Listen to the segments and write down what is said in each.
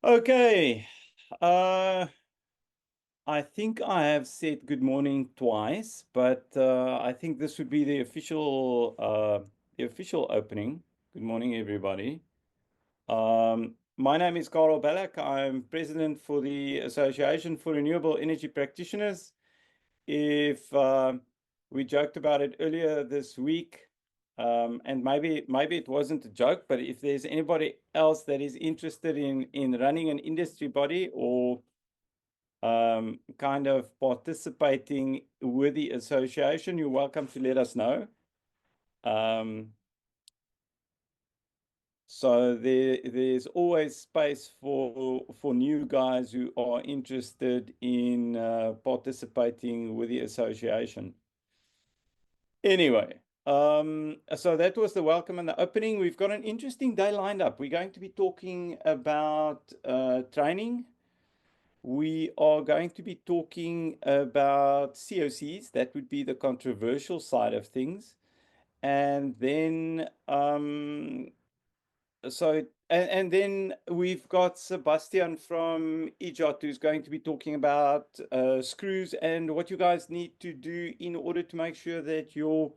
Okay. Uh, I think I have said good morning twice, but I think this would be the official opening. Good morning, everybody. My name is Carel Ballack. I'm president for the Association for Renewable Energy Practitioners. If We joked about it earlier this week, and maybe it wasn't a joke, but if there's anybody else that is interested in running an industry body or kind of participating with the association, you're welcome to let us know. So there's always space for new guys who are interested in participating with the association. Anyway, so that was the welcome and the opening. We've got an interesting day lined up. We're going to be talking about training. We are going to be talking about COCs. That would be the controversial side of things. And then then we've got Sebastian from EJOT who's going to be talking about screws and what you guys need to do in order to make sure that your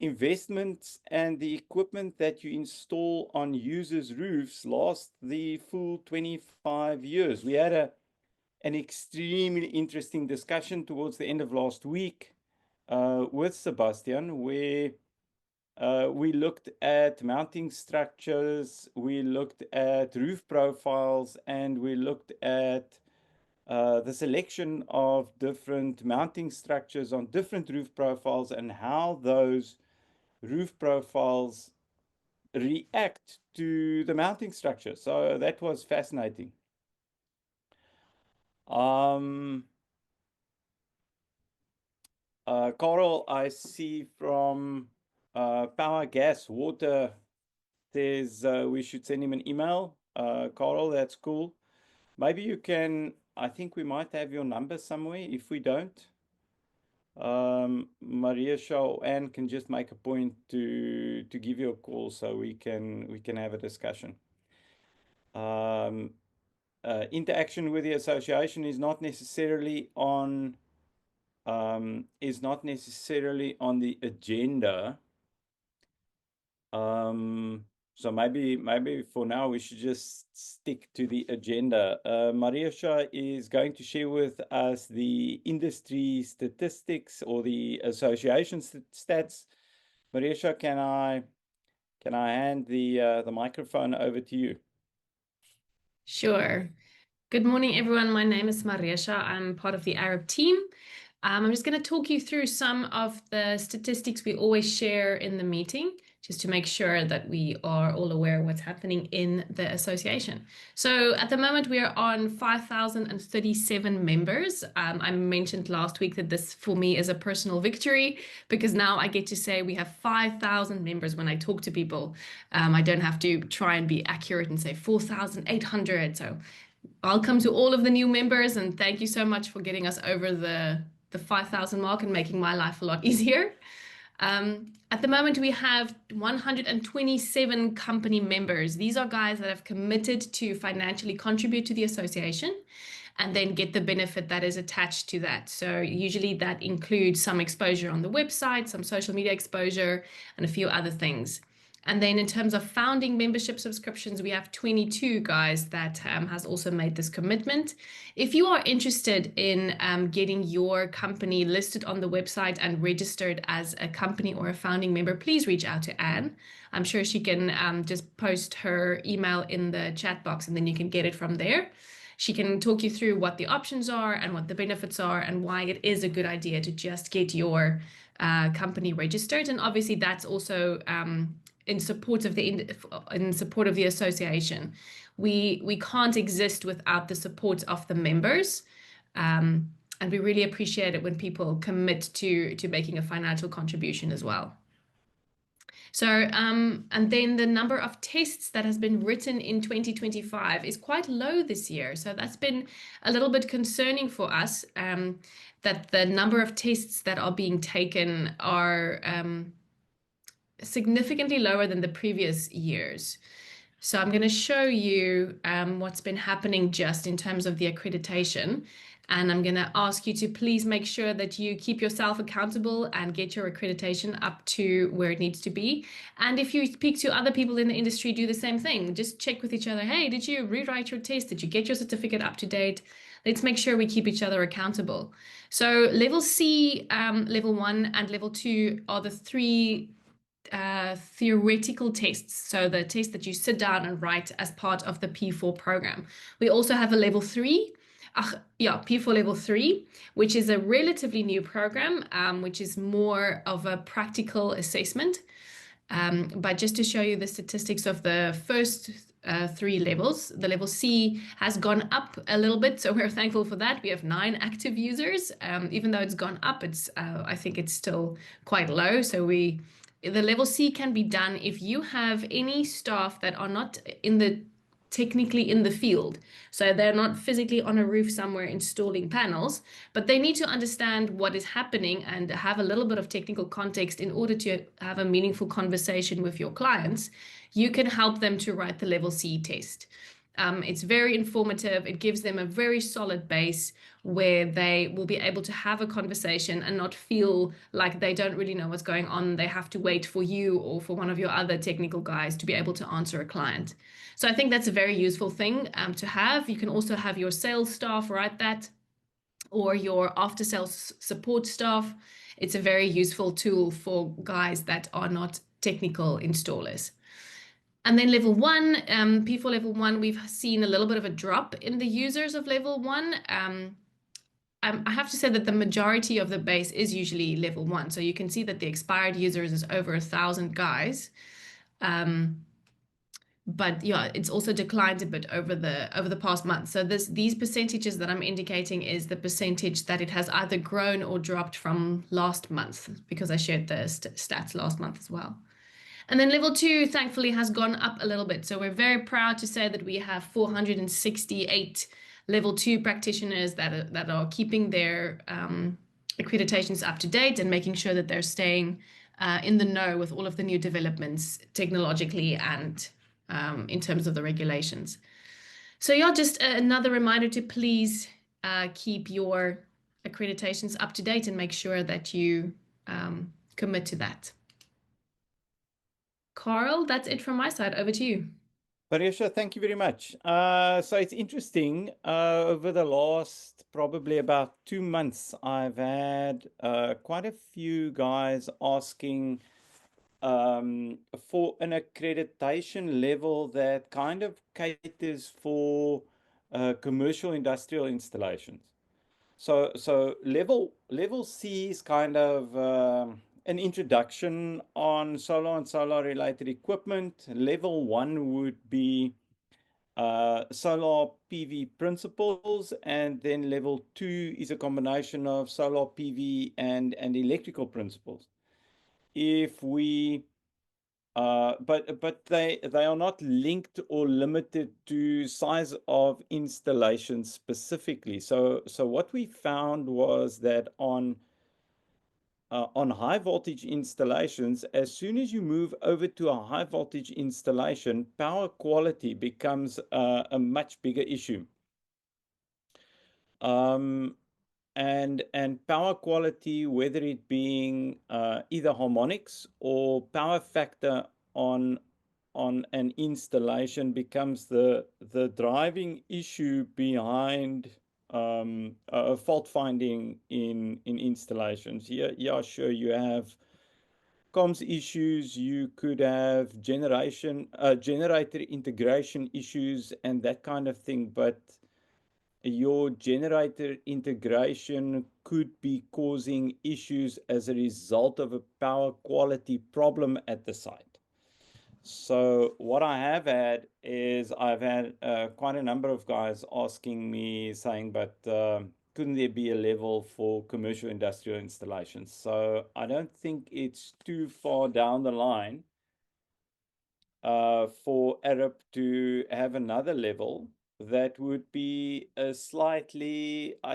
investments and the equipment that you install on users' roofs last the full 25 years. We had an extremely interesting discussion towards the end of last week with Sebastian, where we looked at mounting structures, we looked at roof profiles, and we looked at the selection of different mounting structures on different roof profiles and how those roof profiles react to the mounting structure. So that was fascinating. Carel, I see from Power, Gas, Water, there's we should send him an email. Carel, that's cool. Maybe you can, I think we might have your number somewhere. If we don't, Maria Shaw Anne can just make a point to give you a call so we can have a discussion. Interaction with the association is not necessarily on the agenda. So maybe for now we should just stick to the agenda. Maria Shah is going to share with us the industry statistics or the association stats. Maria Shah, can I hand the microphone over to you? Sure. Good morning, everyone. My name is Mariesha. I'm part of the AREP team. I'm just going to talk you through some of the statistics we always share in the meeting, just to make sure that we are all aware of what's happening in the association. So at the moment, we are on 5,037 members. I mentioned last week that this, for me, is a personal victory because now I get to say we have 5,000 members when I talk to people. I don't have to try and be accurate and say 4,800. So welcome to all of the new members, and thank you so much for getting us over the 5,000 mark and making my life a lot easier. At the moment, we have 127 company members. These are guys that have committed to financially contribute to the association and then get the benefit that is attached to that. So usually that includes some exposure on the website, some social media exposure, and a few other things. And then in terms of founding membership subscriptions, we have 22 guys that has also made this commitment. If you are interested in getting your company listed on the website and registered as a company or a founding member, please reach out to Anne. I'm sure she can just post her email in the chat box and then you can get it from there. She can talk you through what the options are and what the benefits are and why it is a good idea to just get your company registered. And obviously that's also in support of the association. We can't exist without the support of the members, and we really appreciate it when people commit to making a financial contribution as well. So, and then the number of tests that has been written in 2025 is quite low this year. So that's been a little bit concerning for us, that the number of tests that are being taken are significantly lower than the previous years. So I'm going to show you what's been happening just in terms of the accreditation. And I'm going to ask you to please make sure that you keep yourself accountable and get your accreditation up to where it needs to be. And if you speak to other people in the industry, do the same thing. Just check with each other. Hey, did you rewrite your test? Did you get your certificate up to date? Let's make sure we keep each other accountable. So level C, level 1 and level 2 are the three theoretical tests. So the test that you sit down and write as part of the P4 program. We also have a level 3. P4 level 3, which is a relatively new program, which is more of a practical assessment. But just to show you the statistics of the first 3 levels, the level C has gone up a little bit, so we're thankful for that. We have 9 active users. Even though it's gone up, I think it's still quite low. So the level C can be done if you have any staff that are not technically in the field. So they're not physically on a roof somewhere installing panels, but they need to understand what is happening and have a little bit of technical context in order to have a meaningful conversation with your clients. You can help them to write the level C test. It's very informative. It gives them a very solid base where they will be able to have a conversation and not feel like they don't really know what's going on. They have to wait for you or for one of your other technical guys to be able to answer a client. So I think that's a very useful thing to have. You can also have your sales staff write that, or your after sales support staff. It's a very useful tool for guys that are not technical installers. And then level 1, P4 level 1, we've seen a little bit of a drop in the users of level 1. I have to say that the majority of the base is usually level 1. So you can see that the expired users is over 1,000 guys. But yeah, it's also declined a bit over the past month. So these percentages that I'm indicating is the percentage that it has either grown or dropped from last month, because I shared the stats last month as well. And then level 2, thankfully, has gone up a little bit. So we're very proud to say that we have 468 level 2 practitioners that are keeping their accreditations up to date and making sure that they're staying in the know with all of the new developments technologically and in terms of the regulations. So yeah, just another reminder to please keep your accreditations up to date and make sure that you commit to that. Carl, that's it from my side. Over to you. Marisha, thank you very much. So it's interesting. Over the last probably about 2 months, I've had quite a few guys asking for an accreditation level that kind of caters for commercial industrial installations. So level C is kind of an introduction on solar and solar related equipment. Level 1 would be solar PV principles, and then level 2 is a combination of solar PV and electrical principles. If we but they are not linked or limited to size of installation specifically. So what we found was that on high voltage installations, as soon as you move over to a high voltage installation, power quality becomes a much bigger issue. And power quality, whether it being either harmonics or power factor on an installation, becomes the driving issue behind fault finding in installations. Yeah, sure, you have comms issues, you could have generator integration issues and that kind of thing, but your generator integration could be causing issues as a result of a power quality problem at the site. So what I have had is I've had quite a number of guys asking me, saying, but couldn't there be a level for commercial industrial installations? So I don't think it's too far down the line for AREP to have another level that would be I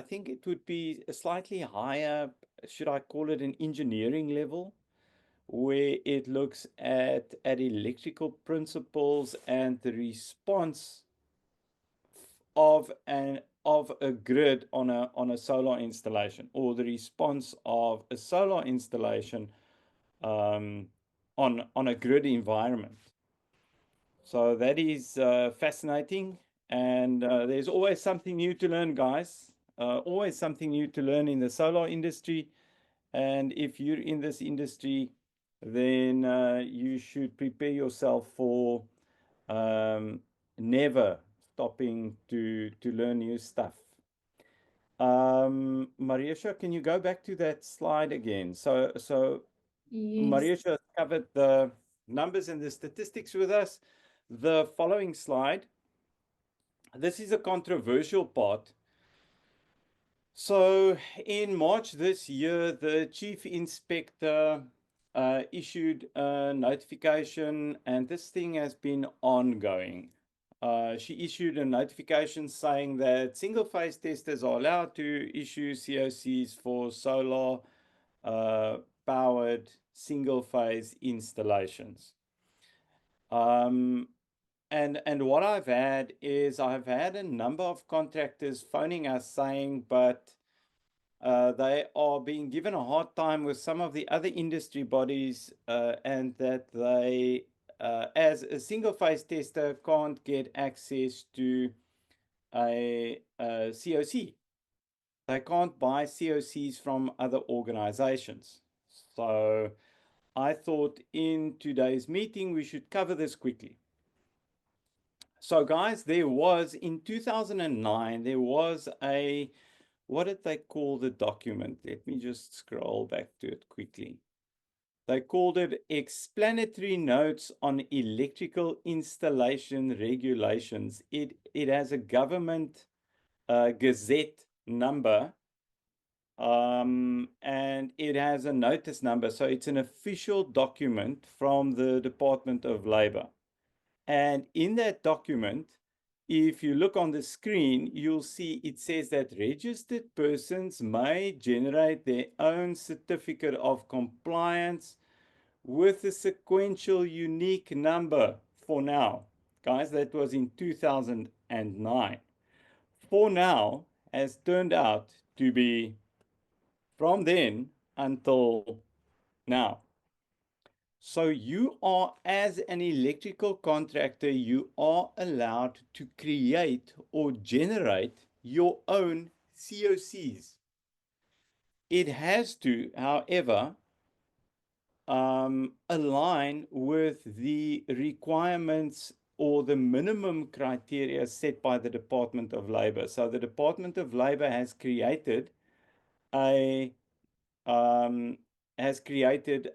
think it would be a slightly higher, should I call it an engineering level, where it looks at electrical principles and the response of a grid on a solar installation, or the response of a solar installation on a grid environment. So that is fascinating, and there's always something new to learn, guys. Always something new to learn in the solar industry. And if you're in this industry, then you should prepare yourself for never stopping to learn new stuff. Mariusha, can you go back to that slide again? So Yes. Mariusha covered the numbers and the statistics with us. The following slide, this is a controversial part. So in March this year, the chief inspector issued a notification, and this thing has been ongoing. She issued a notification saying that single-phase testers are allowed to issue COCs for solar powered single-phase installations. And what I've had is I've had a number of contractors phoning us saying, but they are being given a hard time with some of the other industry bodies, and that they, as a single-phase tester, can't get access to a COC. They can't buy COCs from other organizations. So I thought in today's meeting we should cover this quickly. So guys, there was in 2009, there was a, what did they call the document? Let me just scroll back to it quickly. They called it Explanatory Notes on Electrical Installation Regulations. It has a government gazette number, and it has a notice number. So it's an official document from the Department of Labor. And in that document, if you look on the screen, you'll see it says that registered persons may generate their own certificate of compliance with a sequential unique number for now. Guys, that was in 2009. For now has turned out to be from then until now. So you are, as an electrical contractor, you are allowed to create or generate your own COCs. It has to, however, align with the requirements or the minimum criteria set by the Department of Labor. So the Department of Labor has created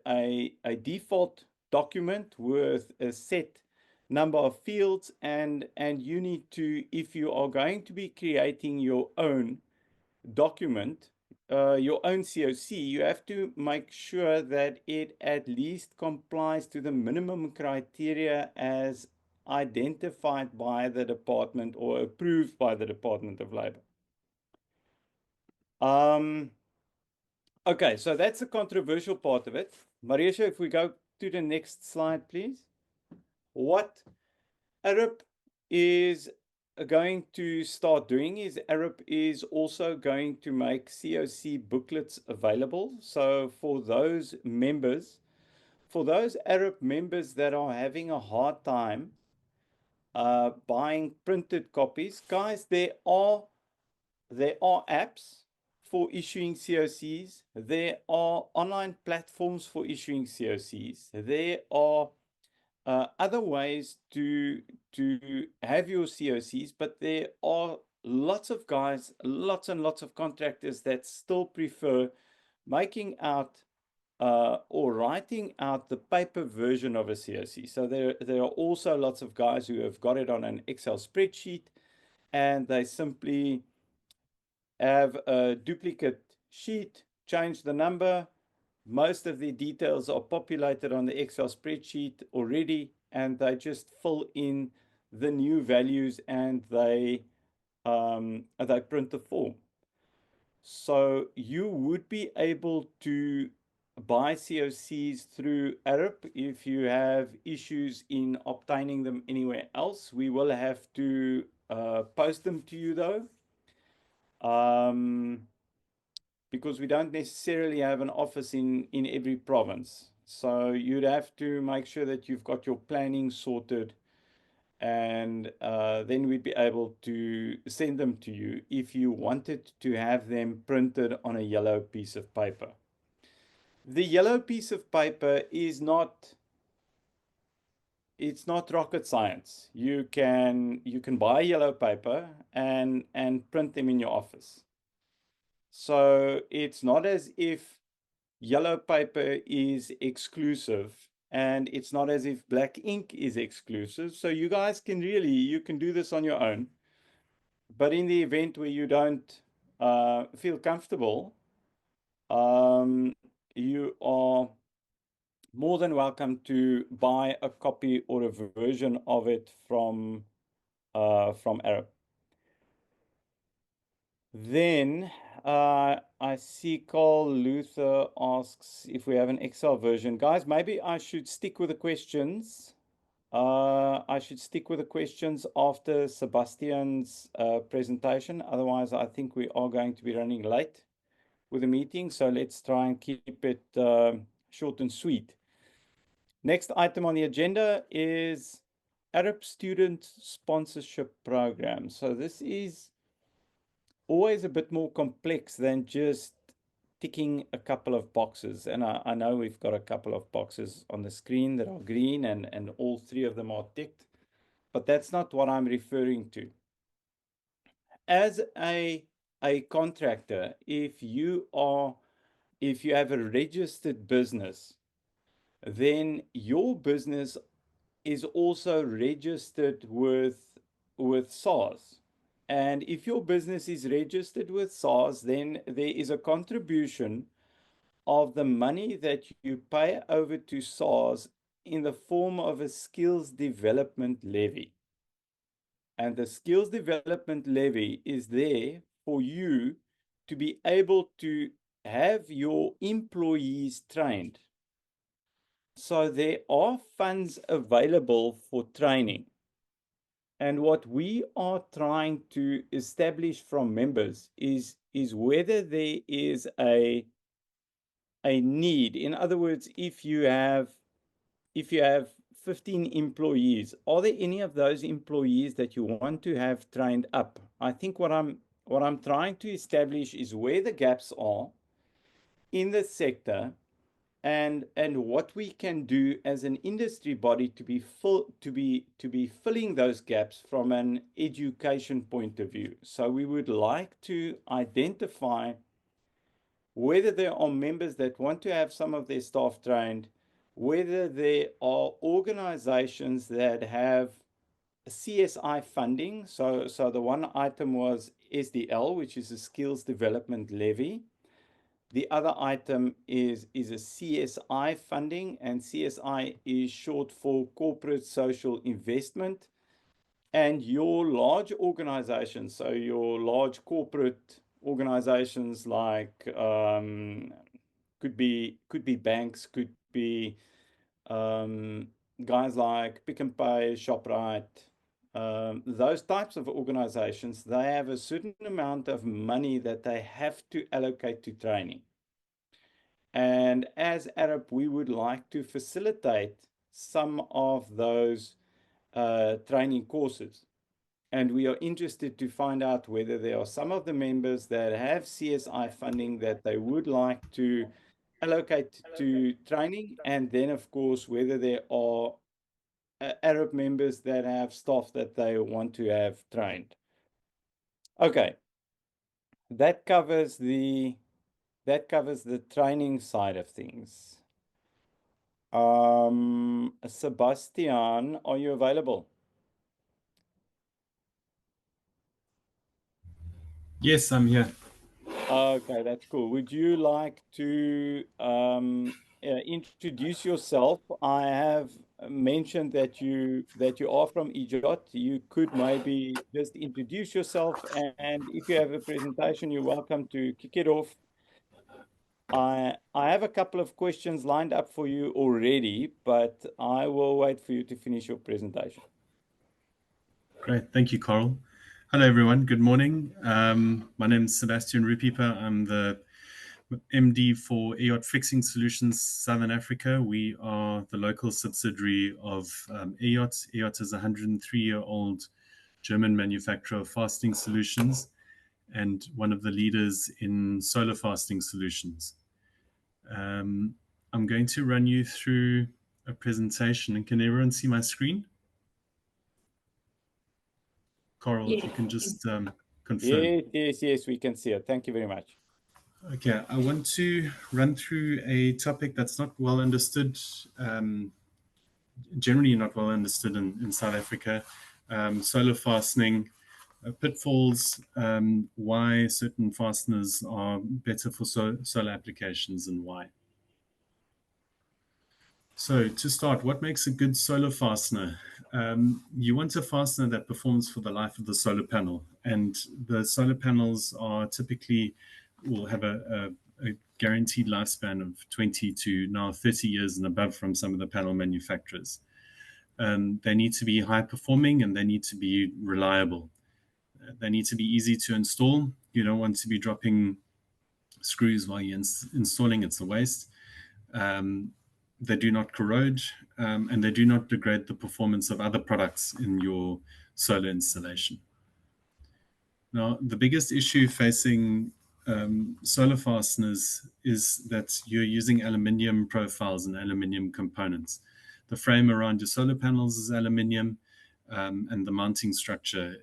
a default document with a set number of fields, and you need to, if you are going to be creating your own document, your own COC, you have to make sure that it at least complies to the minimum criteria as identified by the department or approved by the Department of Labor. Okay, so that's the controversial part of it. Mariusha, if we go to the next slide, please. What AREP is going to start doing is AREP is also going to make COC booklets available. So for those members, for those AREP members that are having a hard time buying printed copies, guys, there are apps for issuing COCs. There are online platforms for issuing COCs. There are other ways to have your COCs, but there are lots of guys, lots and lots of contractors that still prefer making out or writing out the paper version of a COC. So there are also lots of guys who have got it on an Excel spreadsheet, and they simply have a duplicate sheet, change the number. Most of the details are populated on the Excel spreadsheet already, and they just fill in the new values, and they print the form. So you would be able to buy COCs through AREP. If you have issues in obtaining them anywhere else, we will have to post them to you though, because we don't necessarily have an office in every province. So you'd have to make sure that you've got your planning sorted, and then we'd be able to send them to you if you wanted to have them printed on a yellow piece of paper. The yellow piece of paper is not, it's not rocket science. You can buy yellow paper and print them in your office. So it's not as if yellow paper is exclusive, and it's not as if black ink is exclusive. So you guys can really, you can do this on your own. But in the event where you don't feel comfortable, you are more than welcome to buy a copy or a version of it from AREP. Then I see Carl Luther asks if we have an Excel version. Guys, maybe I should stick with the questions. I should stick with the questions after Sebastian's presentation. Otherwise, I think we are going to be running late with the meeting. So let's try and keep it short and sweet. Next item on the agenda is AREP Student Sponsorship Program. So this is always a bit more complex than just ticking a couple of boxes. And I know we've got a couple of boxes on the screen that are green, and all three of them are ticked, but that's not what I'm referring to. As a contractor, if you have a registered business, then your business is also registered with SARS. And if your business is registered with SARS, then there is a contribution of the money that you pay over to SARS in the form of a skills development levy. And the skills development levy is there for you to be able to have your employees trained. So there are funds available for training. And what we are trying to establish from members is whether there is a need. In other words, if you have 15 employees, are there any of those employees that you want to have trained up? I think what I'm trying to establish is where the gaps are in the sector, and what we can do as an industry body to be filling those gaps from an education point of view. So we would like to identify whether there are members that want to have some of their staff trained, whether there are organizations that have CSI funding. So the one item was SDL, which is a skills development levy. The other item is a CSI funding, and CSI is short for corporate social investment. And your large organizations, so your large corporate organizations like could be banks, could be guys like Pick n Pay, ShopRite, those types of organizations, they have a certain amount of money that they have to allocate to training. And as AREP, we would like to facilitate some of those training courses. And we are interested to find out whether there are some of the members that have CSI funding that they would like to allocate to training. And then, of course, whether there are AREP members that have staff that they want to have trained. Okay, that covers the training side of things. Sebastian, are you available? Yes, I'm here. Okay, that's cool. Would you like to introduce yourself? I have mentioned that you are from EJOT. You could maybe just introduce yourself, and if you have a presentation, you're welcome to kick it off. I have a couple of questions lined up for you already, but I will wait for you to finish your presentation. Great. Thank you, Carel. Hello, everyone. Good morning. My name is Sebastian Rupieper. I'm the MD for EJOT Fixing Solutions Southern Africa. We are the local subsidiary of EJOT. EJOT is a 103-year-old German manufacturer of fastening solutions and one of the leaders in solar fastening solutions. I'm going to run you through a presentation. And can everyone see my screen? Carel, if you can just confirm. Yes, we can see it. Thank you very much. Okay, I want to run through a topic that's not well understood, generally not well understood in South Africa, solar fastening, pitfalls, why certain fasteners are better for solar applications and why. So to start, what makes a good solar fastener? You want a fastener that performs for the life of the solar panel, and the solar panels are typically will have a guaranteed lifespan of 20 to now 30 years and above from some of the panel manufacturers. They need to be high performing and they need to be reliable. They need to be easy to install. You don't want to be dropping screws while you're installing, it's a waste. They do not corrode, and they do not degrade the performance of other products in your solar installation. Now, the biggest issue facing solar fasteners is that you're using aluminium profiles and aluminium components. The frame around your solar panels is aluminium, and the mounting structure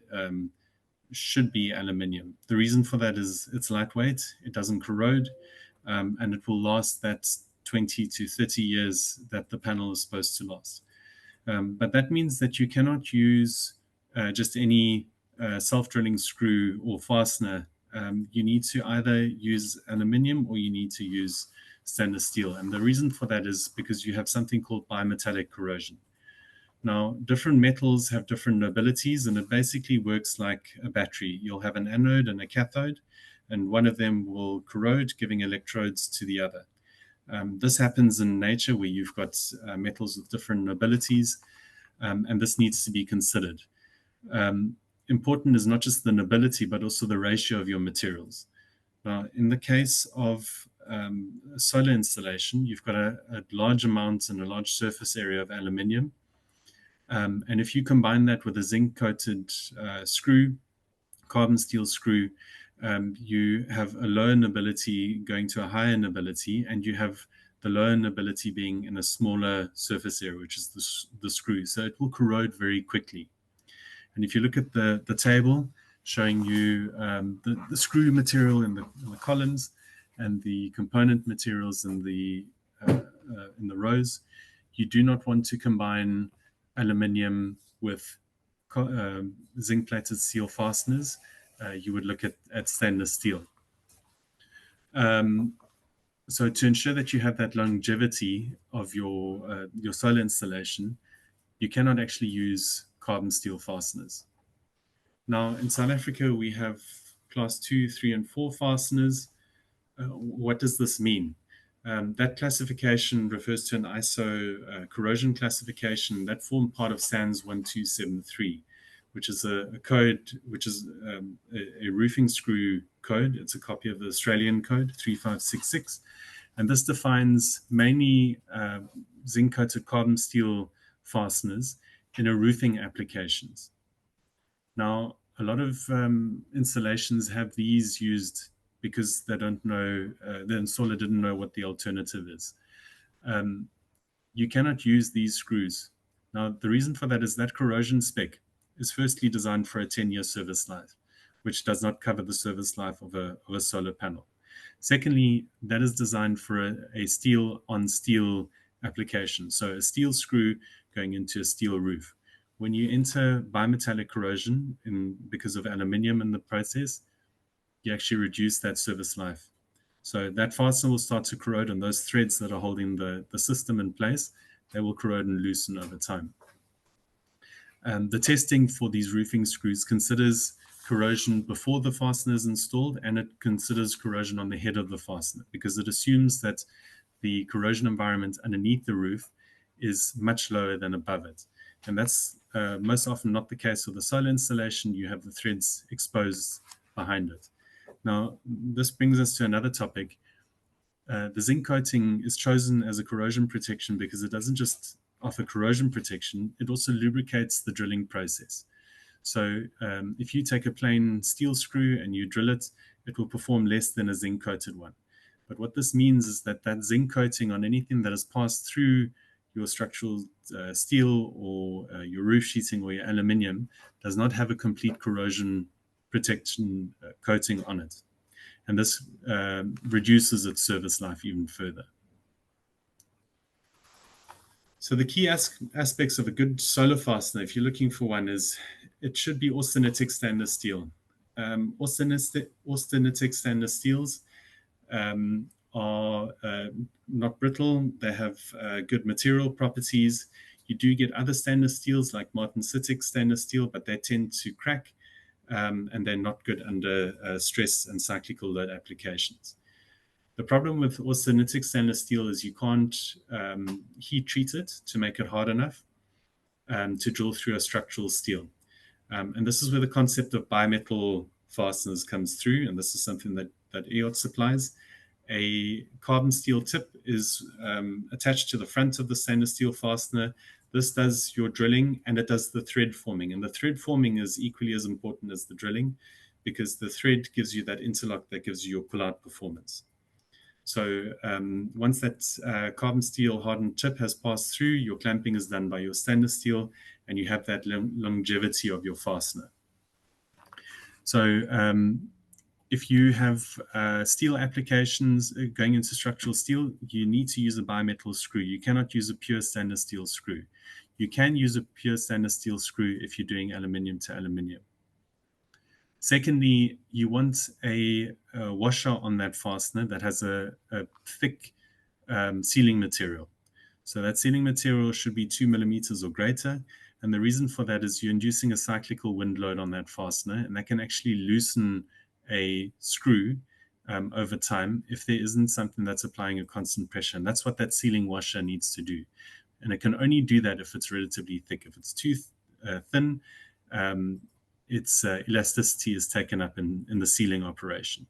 should be aluminium. The reason for that is it's lightweight, it doesn't corrode, and it will last that 20 to 30 years that the panel is supposed to last. But that means that you cannot use just any self-drilling screw or fastener. You need to either use aluminium or you need to use stainless steel. And the reason for that is because you have something called bimetallic corrosion. Now, different metals have different nobilities, and it basically works like a battery. You'll have an anode and a cathode, and one of them will corrode, giving electrodes to the other. This happens in nature where you've got metals with different nobilities, and this needs to be considered. Important is not just the nobility, but also the ratio of your materials. Now, in the case of solar installation, you've got a large amount and a large surface area of aluminium. And if you combine that with a zinc-coated screw, carbon steel screw, you have a lower nobility going to a higher nobility, and you have the lower nobility being in a smaller surface area, which is the screw. So it will corrode very quickly. And if you look at the table showing you the screw material in the columns and the component materials in the rows, you do not want to combine aluminium with zinc-plated steel fasteners. You would look at stainless steel. So to ensure that you have that longevity of your solar installation, you cannot actually use carbon steel fasteners. Now, in South Africa, we have class 2, 3, and 4 fasteners. What does this mean? That classification refers to an ISO corrosion classification that formed part of SANS 1273, which is a code, which is a roofing screw code. It's a copy of the Australian code 3566. And this defines mainly zinc-coated carbon steel fasteners in a roofing applications. Now, a lot of installations have these used because they don't know, the installer didn't know what the alternative is. You cannot use these screws. Now, the reason for that is that corrosion spec is firstly designed for a 10-year service life, which does not cover the service life of a solar panel. Secondly, that is designed for a steel-on-steel application, so a steel screw going into a steel roof. When you enter bimetallic corrosion because of aluminium in the process, you actually reduce that service life. So that fastener will start to corrode, and those threads that are holding the system in place, they will corrode and loosen over time. The testing for these roofing screws considers corrosion before the fastener is installed, and it considers corrosion on the head of the fastener, because it assumes that the corrosion environment underneath the roof is much lower than above it. And that's most often not the case with the solar installation. You have the threads exposed behind it. Now, this brings us to another topic. The zinc coating is chosen as a corrosion protection because it doesn't just offer corrosion protection, it also lubricates the drilling process. So if you take a plain steel screw and you drill it, it will perform less than a zinc coated one. But what this means is that that zinc coating on anything that has passed through your structural steel or your roof sheeting or your aluminium does not have a complete corrosion protection coating on it. And this reduces its service life even further. So the key aspects of a good solar fastener, if you're looking for one, is it should be austenitic stainless steel. Austenitic stainless steels are not brittle. They have good material properties. You do get other stainless steels like martensitic stainless steel, but they tend to crack and they're not good under stress and cyclical load applications. The problem with austenitic stainless steel is you can't heat treat it to make it hard enough to drill through a structural steel. And this is where the concept of bimetal fasteners comes through, and this is something that EJOT supplies. A carbon steel tip is attached to the front of the stainless steel fastener. This does your drilling and it does the thread forming. And the thread forming is equally as important as the drilling, because the thread gives you that interlock that gives you your pull-out performance. So once that carbon steel hardened tip has passed through, your clamping is done by your stainless steel, and you have that longevity of your fastener. So if you have steel applications going into structural steel, you need to use a bimetal screw. You cannot use a pure stainless steel screw. You can use a pure stainless steel screw if you're doing aluminium to aluminium. Secondly, you want a washer on that fastener that has a thick sealing material. So that sealing material should be 2 millimeters or greater. And the reason for that is you're inducing a cyclical wind load on that fastener, and that can actually loosen a screw over time if there isn't something that's applying a constant pressure. And that's what that sealing washer needs to do. And it can only do that if it's relatively thick. If it's too thin, its elasticity is taken up in the sealing operation.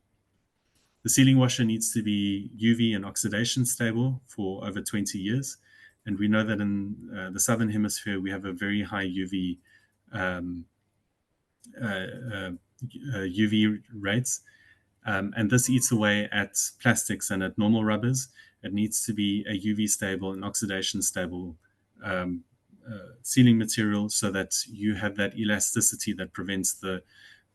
The sealing washer needs to be UV and oxidation stable for over 20 years. And we know that in the Southern Hemisphere, we have a very high UV rates. And this eats away at plastics and at normal rubbers. It needs to be a UV stable and oxidation stable sealing material so that you have that elasticity that prevents the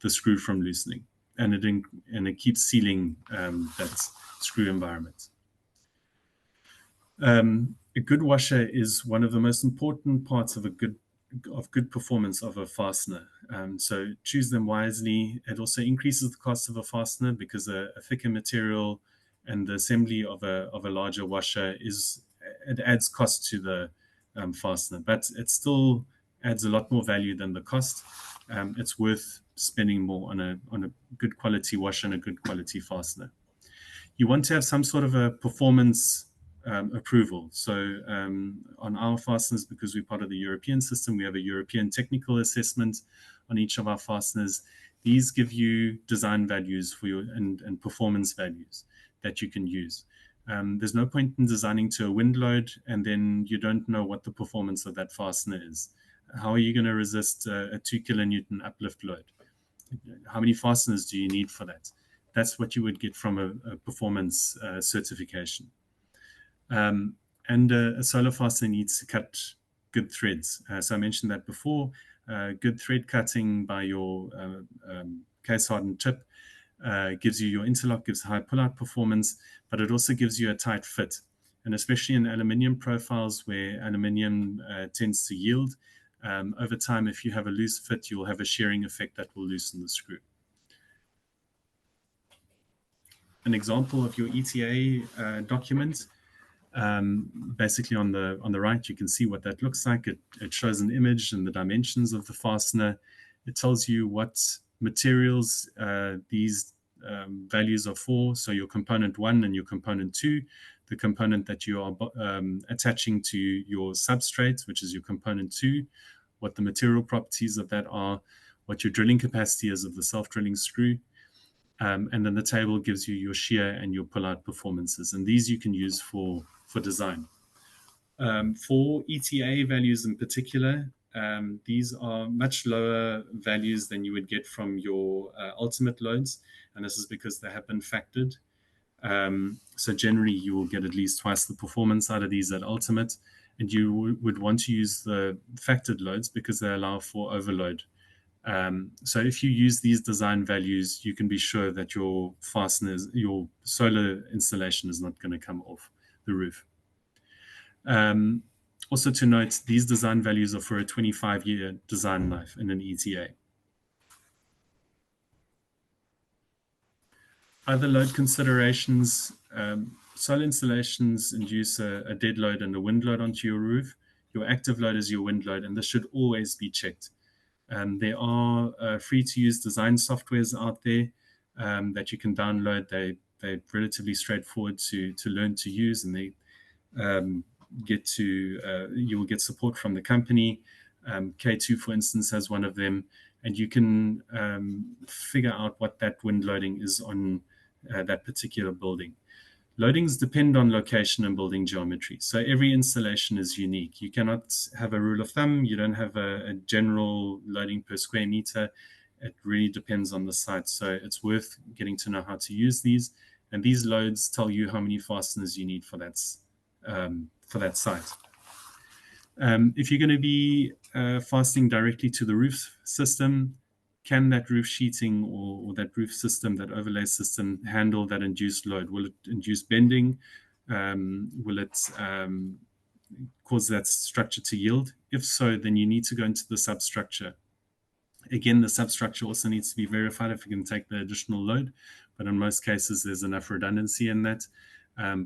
screw from loosening, and it keeps sealing that screw environment. A good washer is one of the most important parts of good performance of a fastener. So choose them wisely. It also increases the cost of a fastener because a thicker material and the assembly of a larger washer it adds cost to the fastener, but it still adds a lot more value than the cost. It's worth spending more on a good quality washer and a good quality fastener. You want to have some sort of a performance approval. So on our fasteners, because we're part of the European system, we have a European technical assessment on each of our fasteners. These give you design values for your and performance values that you can use. There's no point in designing to a wind load and then you don't know what the performance of that fastener is. How are you going to resist a 2 kilonewton uplift load? How many fasteners do you need for that? That's what you would get from a performance certification. And a solar fastener needs to cut good threads. So I mentioned that before. Good thread cutting by your case hardened tip gives you your interlock, gives high pull-out performance, but it also gives you a tight fit. And especially in aluminium profiles where aluminium tends to yield, over time, if you have a loose fit, you'll have a shearing effect that will loosen the screw. An example of your ETA document, basically on the right, you can see what that looks like. It shows an image and the dimensions of the fastener. It tells you what Materials, these values are for, so your component 1 and your component 2, the component that you are attaching to your substrate, which is your component 2, what the material properties of that are, what your drilling capacity is of the self-drilling screw, and then the table gives you your shear and your pull-out performances, and these you can use for design. For ETA values in particular, these are much lower values than you would get from your ultimate loads, and this is because they have been factored. So generally, you will get at least twice the performance out of these at ultimate, and you would want to use the factored loads because they allow for overload. So if you use these design values, you can be sure that your fasteners, your solar installation is not going to come off the roof. Also to note, these design values are for a 25-year design life in an ETA. Other load considerations, solar installations induce a dead load and a wind load onto your roof. Your active load is your wind load, and this should always be checked. There are free-to-use design softwares out there that you can download. They're relatively straightforward to learn to use, and they you will get support from the company. K2, for instance, has one of them, and you can figure out what that wind loading is on that particular building. Loadings depend on location and building geometry, so every installation is unique. You cannot have a rule of thumb. You don't have a general loading per square meter. It really depends on the site, so it's worth getting to know how to use these, and these loads tell you how many fasteners you need for that site. If you're going to be fastening directly to the roof system, can that roof sheeting or that roof system, that overlay system, handle that induced load? Will it induce bending? Will it cause that structure to yield? If so, then you need to go into the substructure. Again, the substructure also needs to be verified if you can take the additional load, but in most cases, there's enough redundancy in that.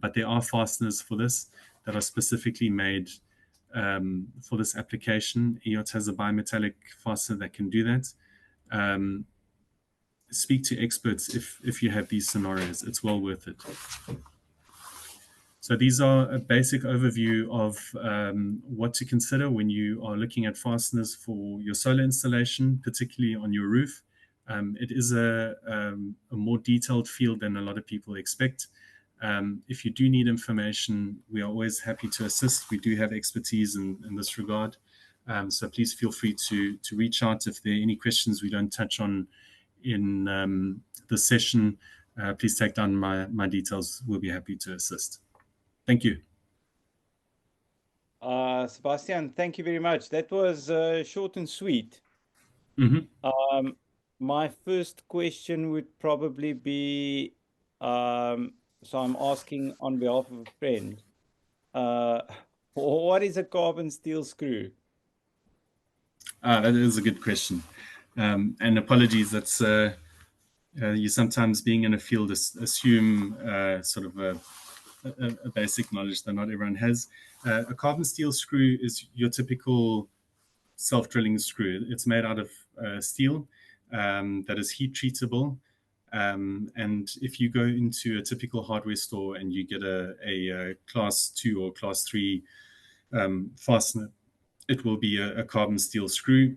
But there are fasteners for this that are specifically made for this application. EJOT has a bimetallic fastener that can do that. Speak to experts if you have these scenarios. It's well worth it. So these are a basic overview of what to consider when you are looking at fasteners for your solar installation, particularly on your roof. It is a more detailed field than a lot of people expect. If you do need information, we are always happy to assist. We do have expertise in this regard. So please feel free to reach out if there are any questions we don't touch on in the session. Please take down my details. We'll be happy to assist. Thank you. Sebastian, thank you very much. That was short and sweet. Mm-hmm. My first question would probably be, so I'm asking on behalf of a friend, what is a carbon steel screw? That is a good question. And apologies, that's you sometimes being in a field assume sort of a basic knowledge that not everyone has. A carbon steel screw is your typical self-drilling screw. It's made out of steel that is heat treatable. And if you go into a typical hardware store and you get a class 2 or class 3 fastener, it will be a carbon steel screw.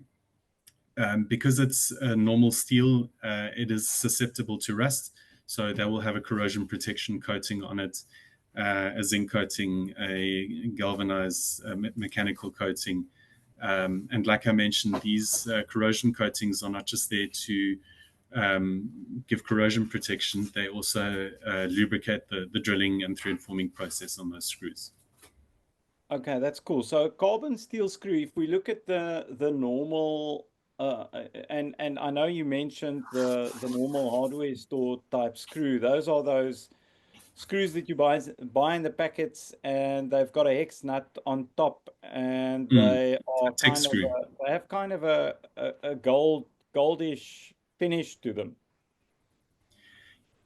Because it's a normal steel, it is susceptible to rust. So they will have a corrosion protection coating on it, a zinc coating, a galvanized mechanical coating. And like I mentioned, these corrosion coatings are not just there to give corrosion protection, they also lubricate the drilling and thread forming process on those screws. Okay, that's cool. So carbon steel screw, if we look at the normal, and I know you mentioned the normal hardware store type screw. Those are those screws that you buy in the packets, and they've got a hex nut on top, and they are kind of they have kind of a goldish finish to them.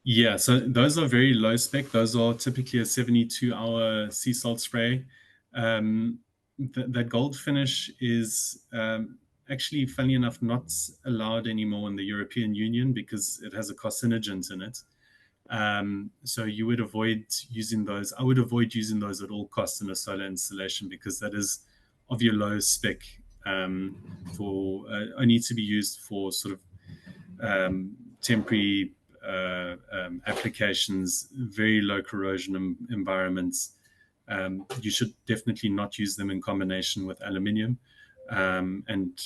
Yeah, so those are very low spec. Those are typically a 72-hour sea salt spray. That gold finish is actually, funny enough, not allowed anymore in the European Union because it has a carcinogen in it. So you would avoid using those. I would avoid using those at all costs in a solar installation because that is of your lowest spec for only to be used for sort of temporary applications, very low corrosion environments. You should definitely not use them in combination with aluminium, and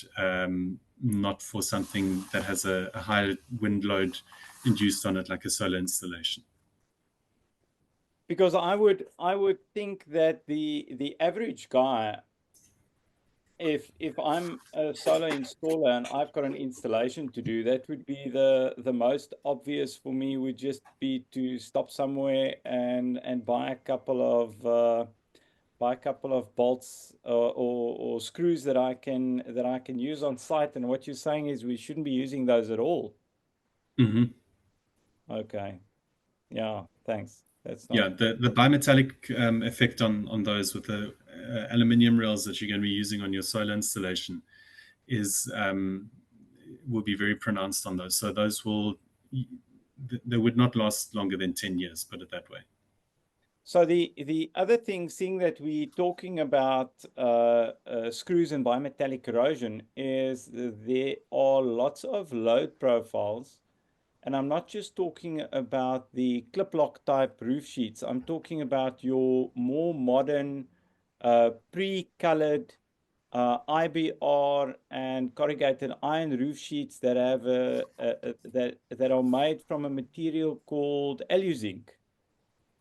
not for something that has a high wind load induced on it, like a solar installation. Because I would think that the average guy, if I'm a solar installer and I've got an installation to do, that would be the most obvious for me, would just be to stop somewhere and buy a couple of bolts or screws that I can use on site. And what you're saying is we shouldn't be using those at all. Mm-hmm. Okay. Yeah, thanks. That's not... Yeah, the bimetallic effect on those with the aluminium rails that you're going to be using on your solar installation is will be very pronounced on those. So those they would not last longer than 10 years, put it that way. So the other thing, seeing that we're talking about screws and bimetallic corrosion, is there are lots of load profiles. And I'm not just talking about the clip lock type roof sheets. I'm talking about your more modern pre-colored IBR and corrugated iron roof sheets that have that are made from a material called alu-zinc.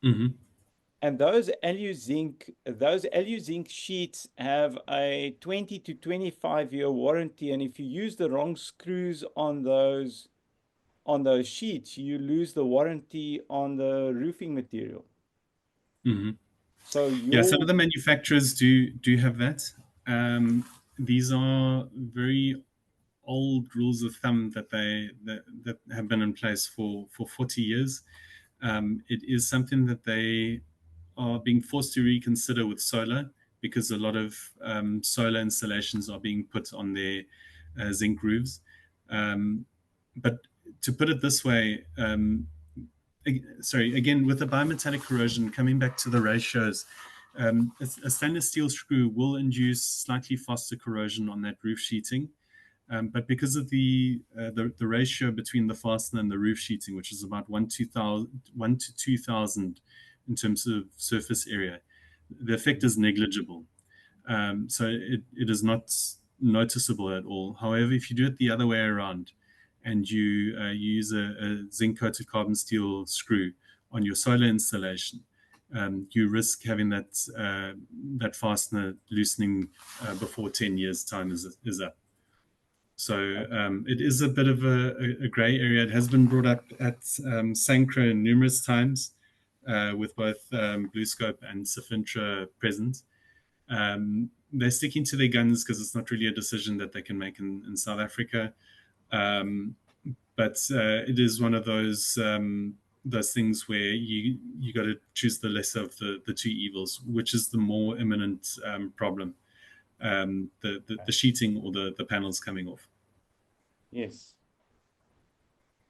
Mm-hmm. And those alu-zinc sheets have a 20 to 25-year warranty. And if you use the wrong screws on those sheets, you lose the warranty on the roofing material. Mm-hmm. So yeah, some of the manufacturers do have that. These are very old rules of thumb that have been in place for 40 years. It is something that they are being forced to reconsider with solar, because a lot of solar installations are being put on their zinc roofs. But to put it this way, sorry, again, with the bimetallic corrosion, coming back to the ratios, a stainless steel screw will induce slightly faster corrosion on that roof sheeting. But because of the ratio between the fastener and the roof sheeting, which is about 1 to 2,000 in terms of surface area, the effect is negligible. So it is not noticeable at all. However, if you do it the other way around and you use a zinc-coated carbon steel screw on your solar installation, you risk having that fastener loosening before 10 years' time is up. So it is a bit of a gray area. It has been brought up at Sancro numerous times with both BlueScope and Sofintra present. They're sticking to their guns because it's not really a decision that they can make in South Africa. But it is one of those things where you got to choose the lesser of the two evils, which is the more imminent problem, the sheeting or the panels coming off. Yes.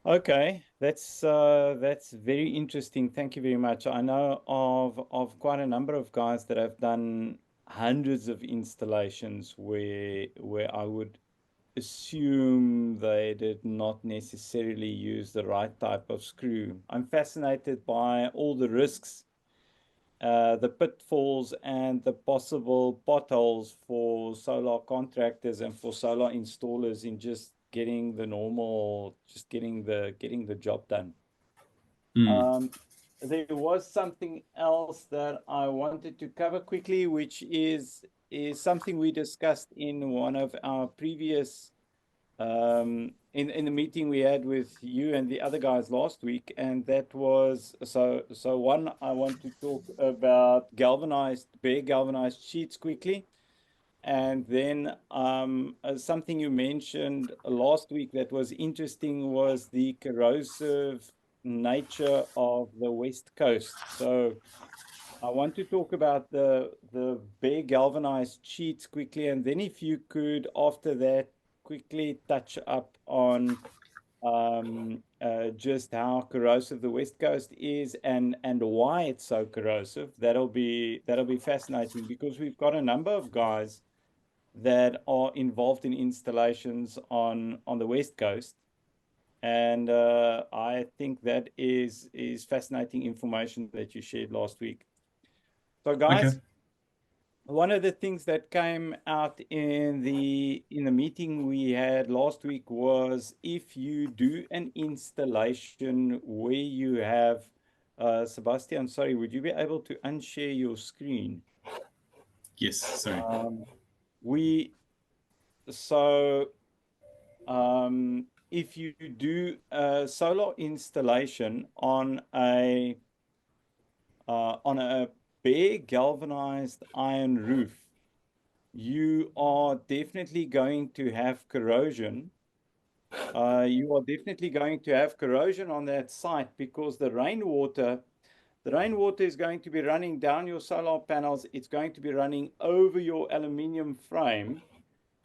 Okay, that's very interesting. Thank you very much. I know of quite a number of guys that have done hundreds of installations where I would assume they did not necessarily use the right type of screw. I'm fascinated by all the risks, the pitfalls, and the possible potholes for solar contractors and for solar installers in just getting the job done. There was something else that I wanted to cover quickly, which is something we discussed in one of our previous in the meeting we had with you and the other guys last week, and that was one, I want to talk about bare galvanized sheets quickly. And then something you mentioned last week that was interesting was the corrosive nature of the West Coast. So I want to talk about the bare galvanized sheets quickly, and then if you could, after that, quickly touch up on just how corrosive the West Coast is and why it's so corrosive. That'll be fascinating, because we've got a number of guys that are involved in installations on the West Coast, and I think that is fascinating information that you shared last week. So, guys. Okay. One of the things that came out in the meeting we had last week was, if you do an installation where you have Sebastian, sorry, would you be able to unshare your screen? Yes, sorry. We so if you do a solar installation on a bare galvanized iron roof, you are definitely going to have corrosion. You are definitely going to have corrosion on that site, because the rainwater is going to be running down your solar panels. It's going to be running over your aluminium frame.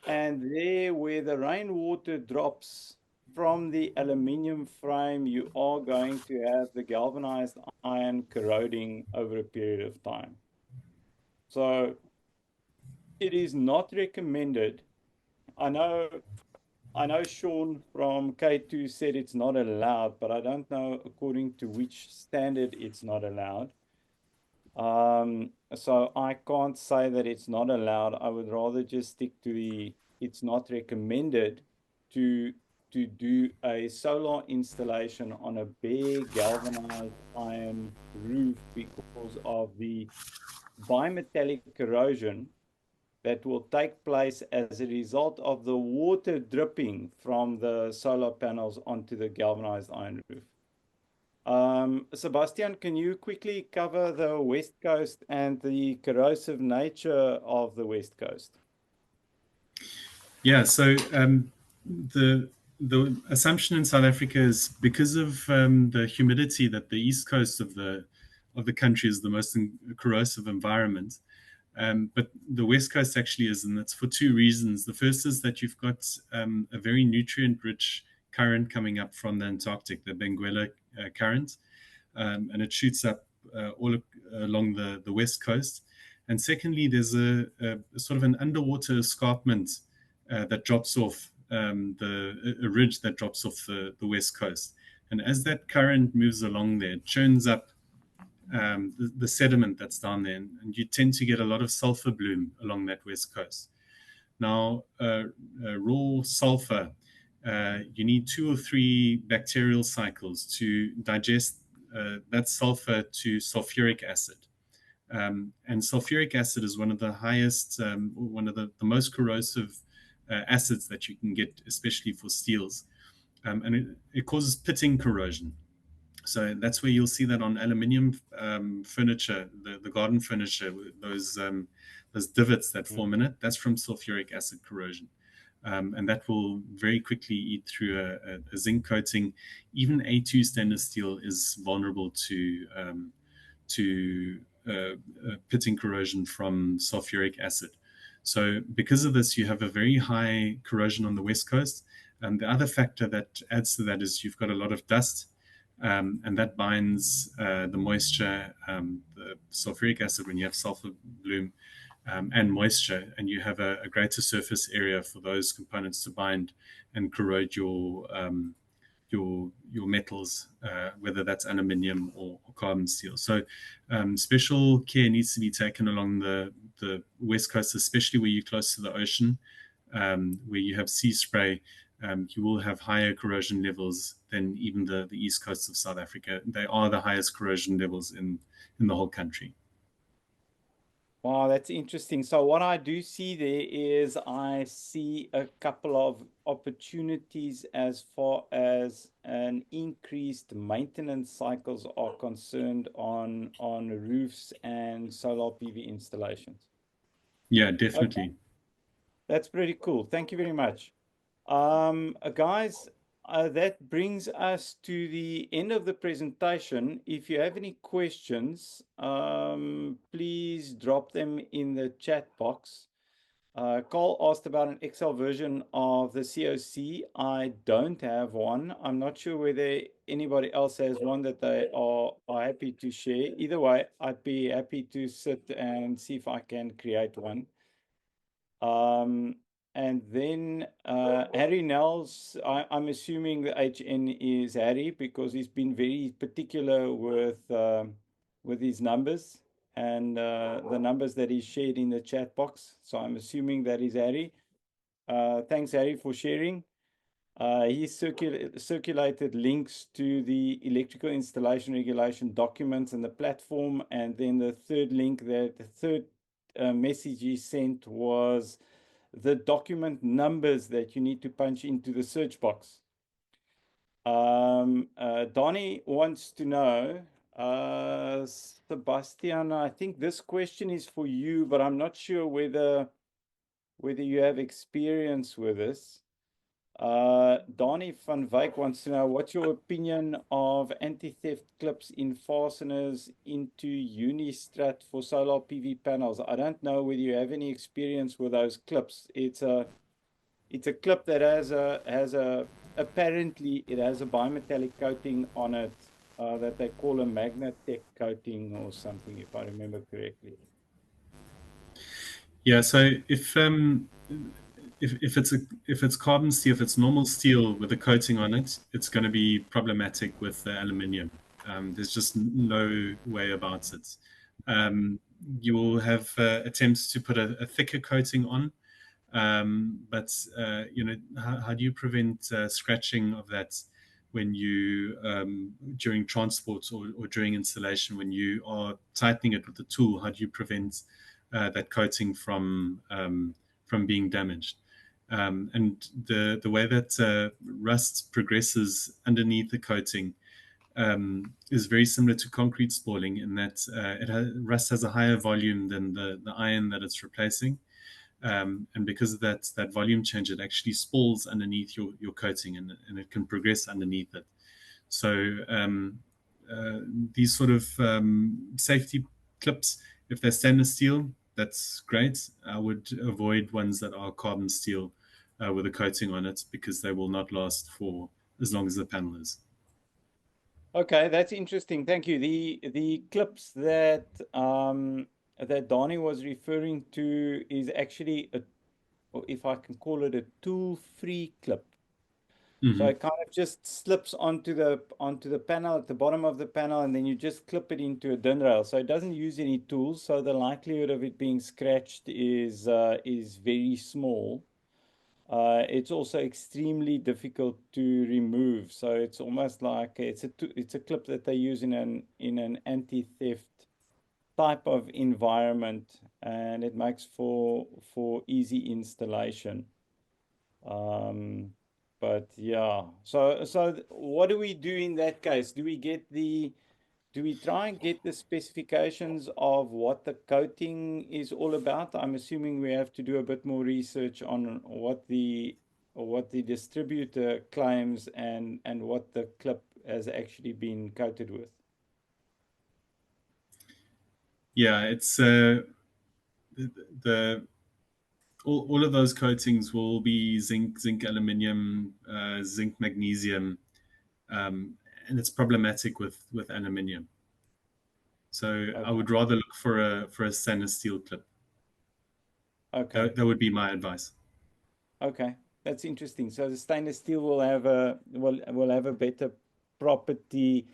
And there, where the rainwater drops from the aluminium frame, you are going to have the galvanized iron corroding over a period of time. So it is not recommended. I know Sean from K2 said it's not allowed, but I don't know according to which standard it's not allowed. So I can't say that it's not allowed. I would rather just stick to it's not recommended to do a solar installation on a bare galvanized iron roof, because of the bimetallic corrosion that will take place as a result of the water dripping from the solar panels onto the galvanized iron roof. Sebastian, can you quickly cover the West Coast and the corrosive nature of the West Coast? Yeah, so the assumption in South Africa is, because of the humidity, that the east coast of the country is the most corrosive environment. But the West Coast actually is, and that's for two reasons. The first is that you've got a very nutrient-rich current coming up from the Antarctic, the Benguela current, and it shoots up all along the West Coast. And secondly, there's a sort of an underwater escarpment that drops off a ridge that drops off the West Coast. And as that current moves along there, it churns up the sediment that's down there, and you tend to get a lot of sulfur bloom along that West Coast. Now, raw sulfur, you need 2 or 3 bacterial cycles to digest that sulfur to sulfuric acid. And sulfuric acid is one of the highest, one of the most corrosive acids that you can get, especially for steels. And it causes pitting corrosion. So that's where you'll see that on aluminium furniture, the garden furniture, those divots that form in it, that's from sulfuric acid corrosion. And that will very quickly eat through a zinc coating. Even A2 stainless steel is vulnerable to pitting corrosion from sulfuric acid. So because of this, you have a very high corrosion on the West Coast. And the other factor that adds to that is you've got a lot of dust. And that binds the moisture, the sulfuric acid, when you have sulfur bloom, and moisture, and you have a greater surface area for those components to bind and corrode your metals, whether that's aluminium or carbon steel. So special care needs to be taken along the West Coast, especially where you're close to the ocean, where you have sea spray. You will have higher corrosion levels than even the east coast of South Africa. They are the highest corrosion levels in the whole country. Wow, that's interesting. So what I do see there is, I see a couple of opportunities as far as an increased maintenance cycles are concerned on roofs and solar PV installations. Yeah, definitely. Okay. That's pretty cool. Thank you very much. Guys, that brings us to the end of the presentation. If you have any questions, please drop them in the chat box. Carl asked about an Excel version of the COC. I don't have one. I'm not sure whether anybody else has one that they are happy to share. Either way, I'd be happy to sit and see if I can create one. And then Harry Nels, I'm assuming the HN is Harry because he's been very particular with his numbers and the numbers that he shared in the chat box. So I'm assuming that is Harry. Thanks, Harry, for sharing. He circulated links to the electrical installation regulation documents and the platform. And then the third link, that the third message he sent was the document numbers that you need to punch into the search box. Donnie wants to know, Sebastian, I think this question is for you, but I'm not sure whether you have experience with this. Donnie van Wyk wants to know, what's your opinion of anti-theft clips in fasteners into Unistrat for solar PV panels? I don't know whether you have any experience with those clips. It's a clip that apparently it has a bimetallic coating on it that they call a Magnatec coating or something, if I remember correctly. Yeah, so if it's carbon steel, if it's normal steel with a coating on it, it's going to be problematic with aluminium. There's just no way about it. You will have attempts to put a thicker coating on, but how do you prevent scratching of that when you during transport or during installation when you are tightening it with the tool? How do you prevent that coating from being damaged? And the way that rust progresses underneath the coating is very similar to concrete spalling in that rust has a higher volume than the iron that it's replacing. And because of that volume change, it actually spalls underneath your coating and it can progress underneath it. So these sort of safety clips, if they're stainless steel, that's great. I would avoid ones that are carbon steel with a coating on it because they will not last for as long as the panel is. Okay, that's interesting. Thank you. The clips that that Donnie was referring to is actually or if I can call it, a tool-free clip. So it kind of just slips onto the panel at the bottom of the panel, and then you just clip it into a DIN rail. So it doesn't use any tools. So the likelihood of it being scratched is very small. It's also extremely difficult to remove. So it's almost like it's a clip that they use in an anti-theft type of environment, and it makes for easy installation. But yeah, so what do we do in that case? Do we try and get the specifications of what the coating is all about? I'm assuming we have to do a bit more research on what the distributor claims and what the clip has actually been coated with. Yeah, it's all of those coatings will be zinc, aluminium, zinc, magnesium, and it's problematic with aluminium. So okay. I would rather look for a stainless steel clip. Okay, that would be my advice. Okay, that's interesting. So the stainless steel will have a better property.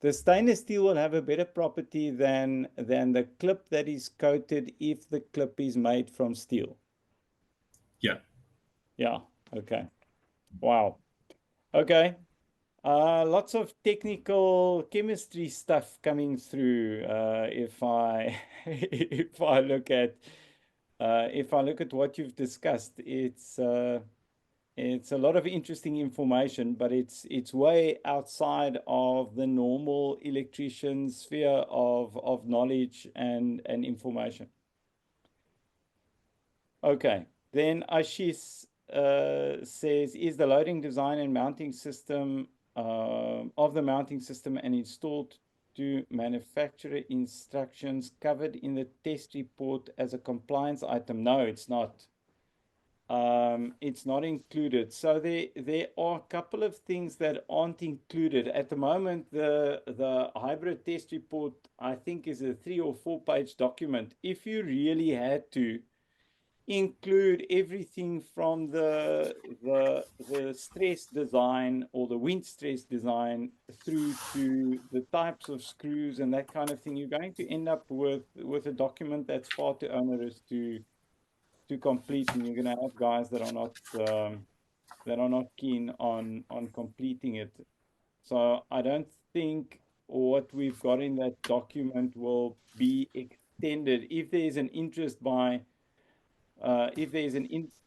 The stainless steel will have a better property than the clip that is coated if the clip is made from steel. Yeah. Yeah. Okay. Wow. Okay. Lots of technical chemistry stuff coming through. If I if I look at what you've discussed, it's a lot of interesting information, but it's way outside of the normal electrician sphere of knowledge and information. Okay, then Ashish says, is the loading design and mounting system of the mounting system and installed to manufacturer instructions covered in the test report as a compliance item? No, it's not. It's not included. So there are a couple of things that aren't included at the moment. The hybrid test report, I think, is a 3 or 4 page document. If you really had to include everything from the stress design or the wind stress design through to the types of screws and that kind of thing, you're going to end up with a document that's far too onerous to complete, and you're going to have guys that are not keen on completing it. So I don't think what we've got in that document will be extended. If there's an interest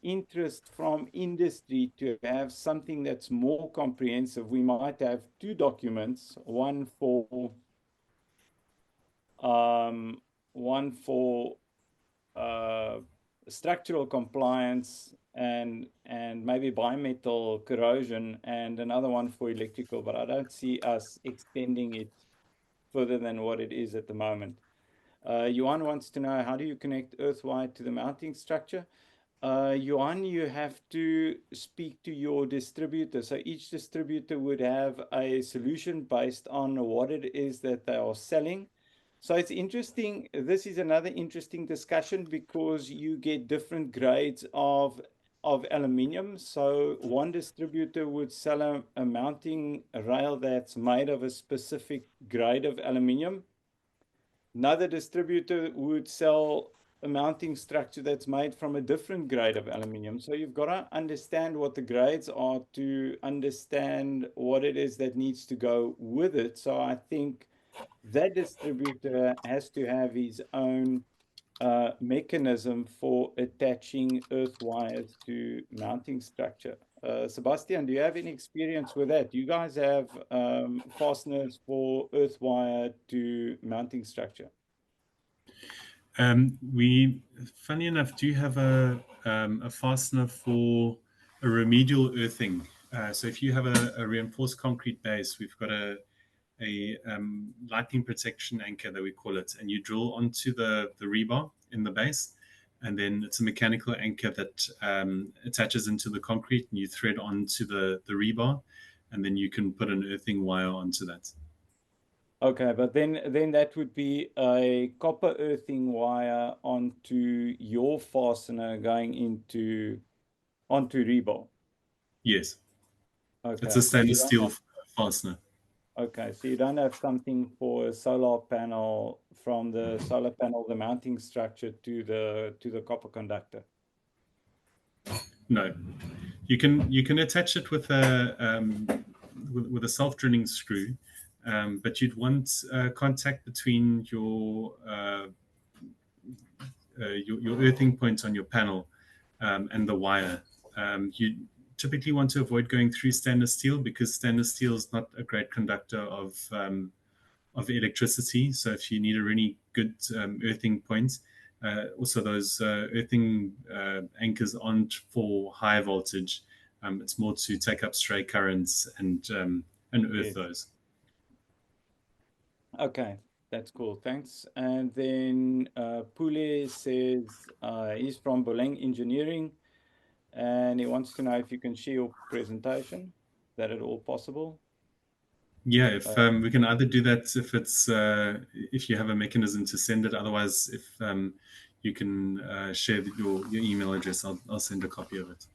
interest from industry to have something that's more comprehensive, we might have 2 documents, one for structural compliance and maybe bimetal corrosion, and another one for electrical, but I don't see us extending it further than what it is at the moment. Johan wants to know, how do you connect earth wire to the mounting structure? Johan, you have to speak to your distributor. So each distributor would have a solution based on what it is that they are selling. So it's interesting. This is another interesting discussion because you get different grades of aluminium. So one distributor would sell a mounting rail that's made of a specific grade of aluminium. Another distributor would sell a mounting structure that's made from a different grade of aluminium. So you've got to understand what the grades are to understand what it is that needs to go with it. So I think that distributor has to have his own mechanism for attaching earth wires to mounting structure. Sebastian, do you have any experience with that? Do you guys have fasteners for earth wire to mounting structure? We, funny enough, do have a fastener for a remedial earthing. So if you have a reinforced concrete base, we've got a lightning protection anchor that we call it, and you drill onto the rebar in the base, and then it's a mechanical anchor that attaches into the concrete, and you thread onto the rebar, and then you can put an earthing wire onto that. Okay, but then that would be a copper earthing wire onto your fastener going onto rebar. Yes. Okay. It's a stainless steel fastener. Okay, so you don't have something for a solar panel, from the solar panel, the mounting structure to the copper conductor. No, you can attach it with a self-drilling screw, but you'd want contact between your earthing point on your panel and the wire. You typically want to avoid going through stainless steel because stainless steel is not a great conductor of electricity. So if you need a really good earthing point, also those earthing anchors aren't for high voltage. It's more to take up stray currents and earth those. Okay, that's cool. Thanks. And then Pule says he's from Boleng Engineering, and he wants to know if you can share your presentation. Is that at all possible? Yeah, if we can either do that if you have a mechanism to send it. Otherwise, if you can share your email address, I'll send a copy of it.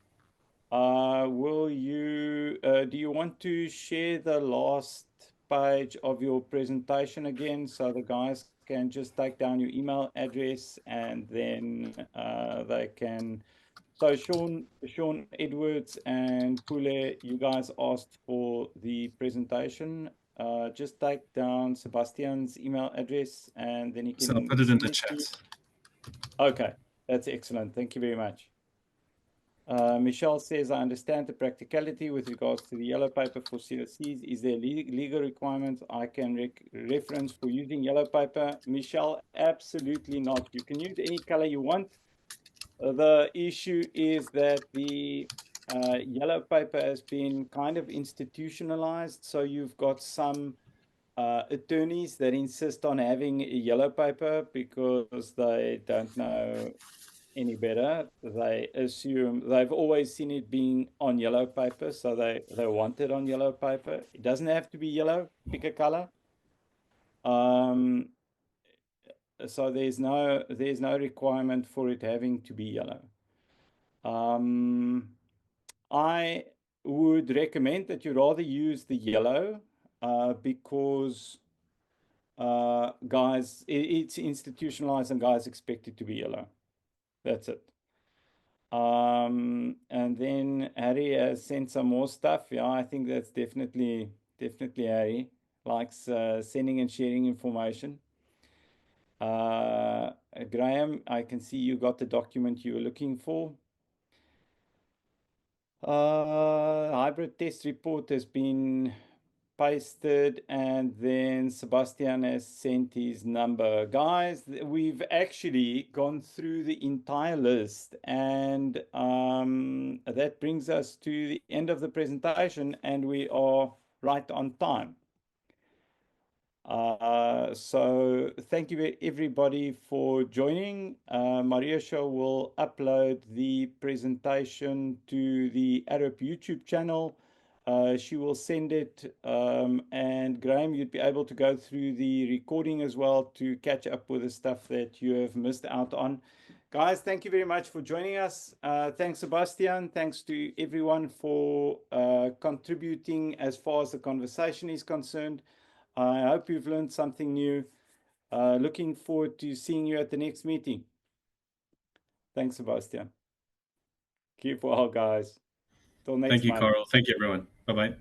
Will you? Do you want to share the last page of your presentation again, so the guys can just take down your email address and then they can. So Sean Edwards and Pule, you guys asked for the presentation. Just take down Sebastian's email address and then he can. So I'll put it in the chat. Okay, that's excellent. Thank you very much. Michelle says, I understand the practicality with regards to the yellow paper for CLCs. Is there legal requirements I can reference for using yellow paper? Michelle, absolutely not. You can use any color you want. The issue is that the yellow paper has been kind of institutionalized. So you've got some attorneys that insist on having a yellow paper because they don't know any better. They assume they've always seen it being on yellow paper, so they want it on yellow paper. It doesn't have to be yellow, pick a color. So there's no requirement for it having to be yellow. I would recommend that you rather use the yellow because guys, it's institutionalized and guys expect it to be yellow. That's it. And then Harry has sent some more stuff. Yeah, I think that's definitely Harry likes sending and sharing information. Graham, I can see you got the document you were looking for. Hybrid test report has been pasted, and then Sebastian has sent his number. Guys, we've actually gone through the entire list, and that brings us to the end of the presentation, and we are right on time. So thank you everybody for joining. Mariesha will upload the presentation to the AREP YouTube channel. She will send it, and Graham, you'd be able to go through the recording as well to catch up with the stuff that you have missed out on. Guys, thank you very much for joining us. Thanks, Sebastian. Thanks to everyone for contributing as far as the conversation is concerned. I hope you've learned something new. Looking forward to seeing you at the next meeting. Thanks, Sebastian. Keep well, guys. Till next Thank you, month. Carel. Thank you, everyone. Bye-bye.